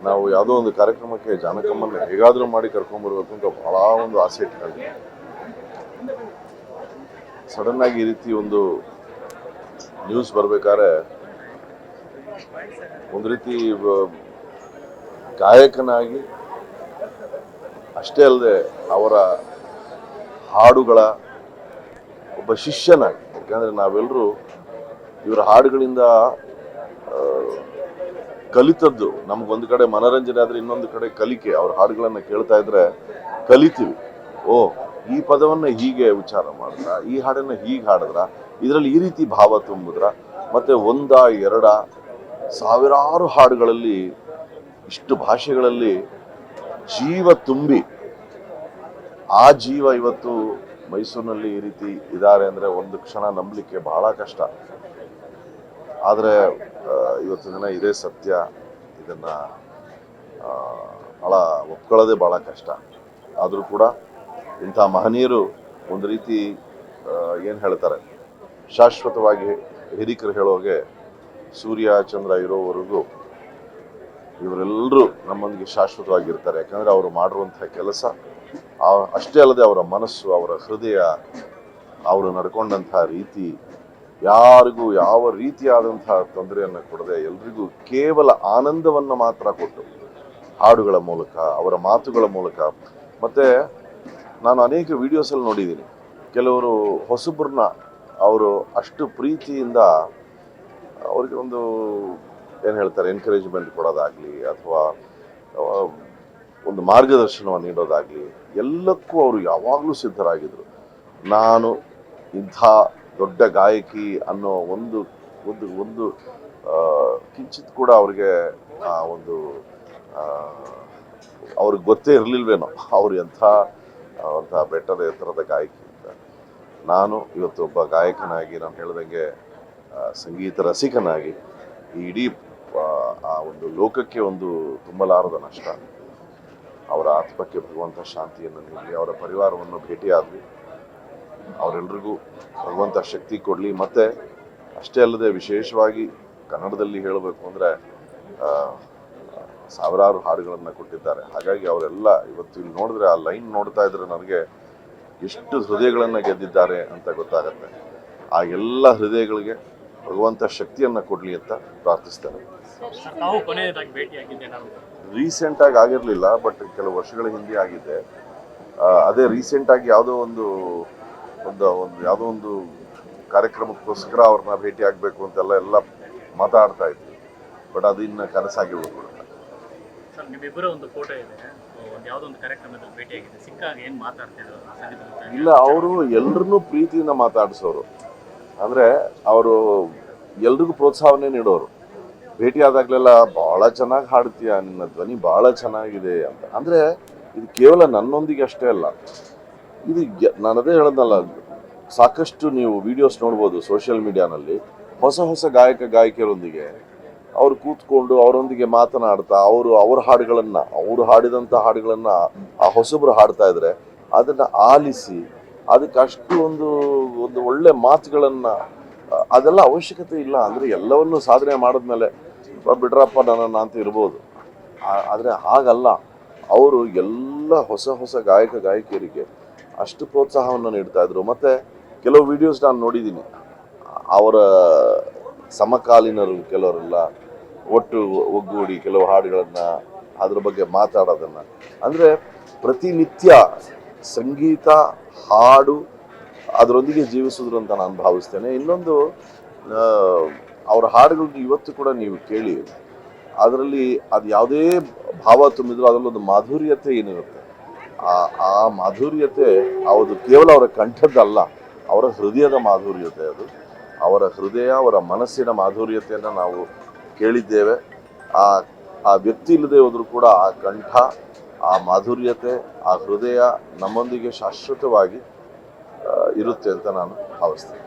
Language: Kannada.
ನಾವು ಯಾವುದೋ ಒಂದು ಕಾರ್ಯಕ್ರಮಕ್ಕೆ ಜಾನಕಮ್ಮನ ಹೇಗಾದರೂ ಮಾಡಿ ಕರ್ಕೊಂಡ್ಬರ್ಬೇಕು ಅಂತ ಭಾಳ ಒಂದು ಆಸೆ ಇಟ್ಕೊಂಡಿದ್ದೆ. ಸಡನ್ ಆಗಿ ಈ ರೀತಿ ಒಂದು ನ್ಯೂಸ್ ಬರ್ಬೇಕಾದ್ರೆ ಒಂದು ರೀತಿ ಗಾಯಕನಾಗಿ ಅಷ್ಟೇ ಅಲ್ಲದೆ ಅವರ ಹಾಡುಗಳ ಒಬ್ಬ ಶಿಷ್ಯನಾಗಿ, ಯಾಕಂದರೆ ನಾವೆಲ್ಲರೂ ಇವರ ಹಾಡುಗಳಿಂದ ಕಲಿತದ್ದು ನಮ್ಗೊಂದು ಕಡೆ ಮನೋರಂಜನೆ ಆದರೆ ಇನ್ನೊಂದು ಕಡೆ ಕಲಿಕೆ. ಅವ್ರ ಹಾಡುಗಳನ್ನು ಕೇಳ್ತಾ ಇದ್ರೆ ಕಲಿತೀವಿ. ಓ, ಈ ಪದವನ್ನು ಹೀಗೆ ಉಚ್ಚಾರ ಮಾಡಿದ್ರ, ಈ ಹಾಡನ್ನು ಹೀಗೆ ಹಾಡಿದ್ರ, ಇದರಲ್ಲಿ ಈ ರೀತಿ ಭಾವ ತುಂಬಿದ್ರ, ಮತ್ತೆ ಒಂದ ಎರಡ ಸಾವಿರಾರು ಹಾಡುಗಳಲ್ಲಿ ಇಷ್ಟು ಭಾಷೆಗಳಲ್ಲಿ ಜೀವ ತುಂಬಿ ಆ ಜೀವ ಇವತ್ತು ಮೈಸೂರಿನಲ್ಲಿ ಈ ರೀತಿ ಇದ್ದಾರೆ ಅಂದರೆ ಒಂದು ಕ್ಷಣ ನಂಬಲಿಕ್ಕೆ ಬಹಳ ಕಷ್ಟ. ಆದರೆ ಇವತ್ತು ದಿನ ಇದೇ ಸತ್ಯ. ಇದನ್ನ ಭಾಳ ಒಪ್ಕೊಳ್ಳೋದೇ ಭಾಳ ಕಷ್ಟ. ಆದರೂ ಕೂಡ ಇಂಥ ಮಹನೀಯರು ಒಂದು ರೀತಿ ಏನು ಹೇಳ್ತಾರೆ, ಶಾಶ್ವತವಾಗಿ ಹಿರಿಕರು ಹೇಳೋಗೆ ಸೂರ್ಯ ಚಂದ್ರ ಇರೋವರೆಗೂ ಇವರೆಲ್ಲರೂ ನಮ್ಮೊಂದಿಗೆ ಶಾಶ್ವತವಾಗಿರ್ತಾರೆ. ಯಾಕಂದರೆ ಅವರು ಮಾಡಿರುವಂಥ ಕೆಲಸ ಅಷ್ಟೇ ಅಲ್ಲದೆ ಅವರ ಮನಸ್ಸು, ಅವರ ಹೃದಯ, ಅವರು ನಡ್ಕೊಂಡಂಥ ರೀತಿ ಯಾರಿಗೂ ಯಾವ ರೀತಿಯಾದಂತಹ ತೊಂದರೆಯನ್ನು ಕೊಡದೆ ಎಲ್ರಿಗೂ ಕೇವಲ ಆನಂದವನ್ನು ಮಾತ್ರ ಕೊಟ್ಟು ಹಾಡುಗಳ ಮೂಲಕ, ಅವರ ಮಾತುಗಳ ಮೂಲಕ. ಮತ್ತು ನಾನು ಅನೇಕ ವಿಡಿಯೋಸಲ್ಲಿ ನೋಡಿದ್ದೀನಿ, ಕೆಲವರು ಹೊಸಬ್ರನ್ನ ಅವರು ಅಷ್ಟು ಪ್ರೀತಿಯಿಂದ ಅವ್ರಿಗೆ ಒಂದು ಏನು ಹೇಳ್ತಾರೆ ಎನ್ಕರೇಜ್ಮೆಂಟ್ ಕೊಡೋದಾಗಲಿ ಅಥವಾ ಒಂದು ಮಾರ್ಗದರ್ಶನವನ್ನು ನೀಡೋದಾಗಲಿ ಎಲ್ಲಕ್ಕೂ ಅವರು ಯಾವಾಗಲೂ ಸಿದ್ಧರಾಗಿದ್ದರು. ನಾನು ಇಂಥ ದೊಡ್ಡ ಗಾಯಕಿ ಅನ್ನೋ ಒಂದು ಒಂದು ಒಂದು ಕಿಂಚಿತ್ ಕೂಡ ಅವ್ರಿಗೆ ಒಂದು ಅವ್ರಿಗೆ ಗೊತ್ತೇ ಇರಲಿಲ್ವೇನೋ ಅವ್ರು ಎಂಥ ಬೆಟ್ಟದ ಎತ್ತರದ ಗಾಯಕಿ ಅಂತ. ನಾನು ಇವತ್ತು ಒಬ್ಬ ಗಾಯಕನಾಗಿ, ನಾನು ಹೇಳ್ದಂಗೆ ಸಂಗೀತ ರಸಿಕನಾಗಿ ಈ ಇಡೀ ಆ ಒಂದು ಲೋಕಕ್ಕೆ ಒಂದು ತುಂಬಲಾರದ ನಷ್ಟ. ಅವರ ಆತ್ಮಕ್ಕೆ ಭಗವಂತ ಶಾಂತಿಯನ್ನು ನೀಡಲಿ. ಅವರ ಪರಿವಾರವನ್ನು ಭೇಟಿಯಾದ್ವಿ, ಅವರೆಲ್ಲರಿಗೂ ಭಗವಂತ ಶಕ್ತಿ ಕೊಡಲಿ. ಮತ್ತು ಅಷ್ಟೇ ಅಲ್ಲದೆ ವಿಶೇಷವಾಗಿ ಕನ್ನಡದಲ್ಲಿ ಹೇಳಬೇಕು ಅಂದರೆ ಸಾವಿರಾರು ಹಾಡುಗಳನ್ನು ಕೊಟ್ಟಿದ್ದಾರೆ. ಹಾಗಾಗಿ ಅವರೆಲ್ಲ ಇವತ್ತು ಇಲ್ಲಿ ನೋಡಿದ್ರೆ ಆ ಲೈನ್ ನೋಡ್ತಾ ಇದ್ರೆ ನನಗೆ ಎಷ್ಟು ಹೃದಯಗಳನ್ನು ಗೆದ್ದಿದ್ದಾರೆ ಅಂತ ಗೊತ್ತಾಗತ್ತೆ. ಆ ಎಲ್ಲ ಹೃದಯಗಳಿಗೆ ಭಗವಂತ ಶಕ್ತಿಯನ್ನು ಕೊಡಲಿ ಅಂತ ಪ್ರಾರ್ಥಿಸ್ತೇನೆ. ರೀಸೆಂಟಾಗಿ ಆಗಿರಲಿಲ್ಲ, ಬಟ್ ಕೆಲವು ವರ್ಷಗಳ ಹಿಂದೆ ಆಗಿದ್ದೆ. ಅದೇ ರೀಸೆಂಟಾಗಿ ಯಾವುದೋ ಒಂದು ಯಾವುದೋ ಒಂದು ಕಾರ್ಯಕ್ರಮಕ್ಕೋಸ್ಕರ ಅವ್ರನ್ನ ಭೇಟಿ ಆಗಬೇಕು ಅಂತೆಲ್ಲ ಎಲ್ಲ ಮಾತಾಡ್ತಾ ಇದ್ವಿ. ಬಟ್ ಅದು ಇನ್ನು ಕನಸಾಗಿ ಉಳ್ಕೊಳ್ಳ. ಇಲ್ಲ, ಅವರು ಎಲ್ಲರನ್ನೂ ಪ್ರೀತಿಯಿಂದ ಮಾತಾಡಿಸೋರು. ಅಂದರೆ ಅವರು ಎಲ್ರಿಗೂ ಪ್ರೋತ್ಸಾಹನೆ ನೀಡೋರು. ಭೇಟಿ ಆದಾಗಲೆಲ್ಲ ಭಾಳ ಚೆನ್ನಾಗಿ ಹಾಡ್ತೀಯ, ನಿನ್ನ ಧ್ವನಿ ಭಾಳ ಚೆನ್ನಾಗಿದೆ ಅಂತ. ಅಂದರೆ ಇದು ಕೇವಲ ನನ್ನೊಂದಿಗೆ ಅಷ್ಟೇ ಅಲ್ಲ, ಇದು ನಾನು ಅದೇ ಹೇಳೋದಲ್ಲ, ಸಾಕಷ್ಟು ನೀವು ವಿಡಿಯೋಸ್ ನೋಡ್ಬೋದು ಸೋಷಿಯಲ್ ಮೀಡಿಯಾನಲ್ಲಿ. ಹೊಸ ಹೊಸ ಗಾಯಕಿಯರೊಂದಿಗೆ ಅವರು ಕೂತ್ಕೊಂಡು ಅವರೊಂದಿಗೆ ಮಾತನಾಡ್ತಾ ಅವ್ರ ಹಾಡುಗಳನ್ನು, ಅವರು ಹಾಡಿದಂಥ ಹಾಡುಗಳನ್ನು ಆ ಹೊಸಬ್ರು ಹಾಡ್ತಾ ಇದ್ರೆ ಅದನ್ನು ಆಲಿಸಿ ಅದಕ್ಕೆ ಅಷ್ಟು ಒಂದು ಒಳ್ಳೆ ಮಾತುಗಳನ್ನು, ಅದೆಲ್ಲ ಅವಶ್ಯಕತೆ ಇಲ್ಲ. ಅಂದರೆ ಎಲ್ಲವನ್ನೂ ಸಾಧನೆ ಮಾಡಿದ್ಮೇಲೆ ಬಿಡ್ರಪ್ಪ ನನ್ನ ಅಂತ ಇರ್ಬೋದು. ಆದರೆ ಹಾಗಲ್ಲ, ಅವರು ಎಲ್ಲ ಹೊಸ ಗಾಯಕಿಯರಿಗೆ ಅಷ್ಟು ಪ್ರೋತ್ಸಾಹವನ್ನು ನೀಡ್ತಾ ಇದ್ರು. ಮತ್ತು ಕೆಲವು ವಿಡಿಯೋಸ್ ನಾನು ನೋಡಿದ್ದೀನಿ, ಅವರ ಸಮಕಾಲೀನರು ಕೆಲವರೆಲ್ಲ ಒಟ್ಟು ಒಗ್ಗೂಡಿ ಕೆಲವು ಹಾಡುಗಳನ್ನು ಅದ್ರ ಬಗ್ಗೆ ಮಾತಾಡೋದನ್ನು, ಅಂದರೆ ಪ್ರತಿನಿತ್ಯ ಸಂಗೀತ ಹಾಡು ಅದರೊಂದಿಗೆ ಜೀವಿಸಿದ್ರು ಅಂತ ನಾನು ಭಾವಿಸ್ತೇನೆ. ಇನ್ನೊಂದು, ಅವರ ಹಾಡುಗಳನ್ನ ಇವತ್ತು ಕೂಡ ನೀವು ಕೇಳಿ, ಅದರಲ್ಲಿ ಅದು ಯಾವುದೇ ಭಾವ ತುಂಬಿದ್ರು ಅದರಲ್ಲೊಂದು ಮಾಧುರ್ಯತೆ ಏನಿರುತ್ತೆ, ಆ ಮಾಧುರ್ಯತೆ ಅದು ಕೇವಲ ಅವರ ಕಂಠದ್ದಲ್ಲ, ಅವರ ಹೃದಯದ ಮಾಧುರ್ಯತೆ. ಅದು ಅವರ ಹೃದಯ, ಅವರ ಮನಸ್ಸಿನ ಮಾಧುರ್ಯತೆಯನ್ನು ನಾವು ಕೇಳಿದ್ದೇವೆ. ಆ ವ್ಯಕ್ತಿ ಇಲ್ಲದೆ ಹೋದರೂ ಕೂಡ ಆ ಕಂಠ, ಆ ಮಾಧುರ್ಯತೆ, ಆ ಹೃದಯ ನಮ್ಮೊಂದಿಗೆ ಶಾಶ್ವತವಾಗಿ ಇರುತ್ತೆ ಅಂತ ನಾನು ಭಾವಿಸ್ತೇನೆ.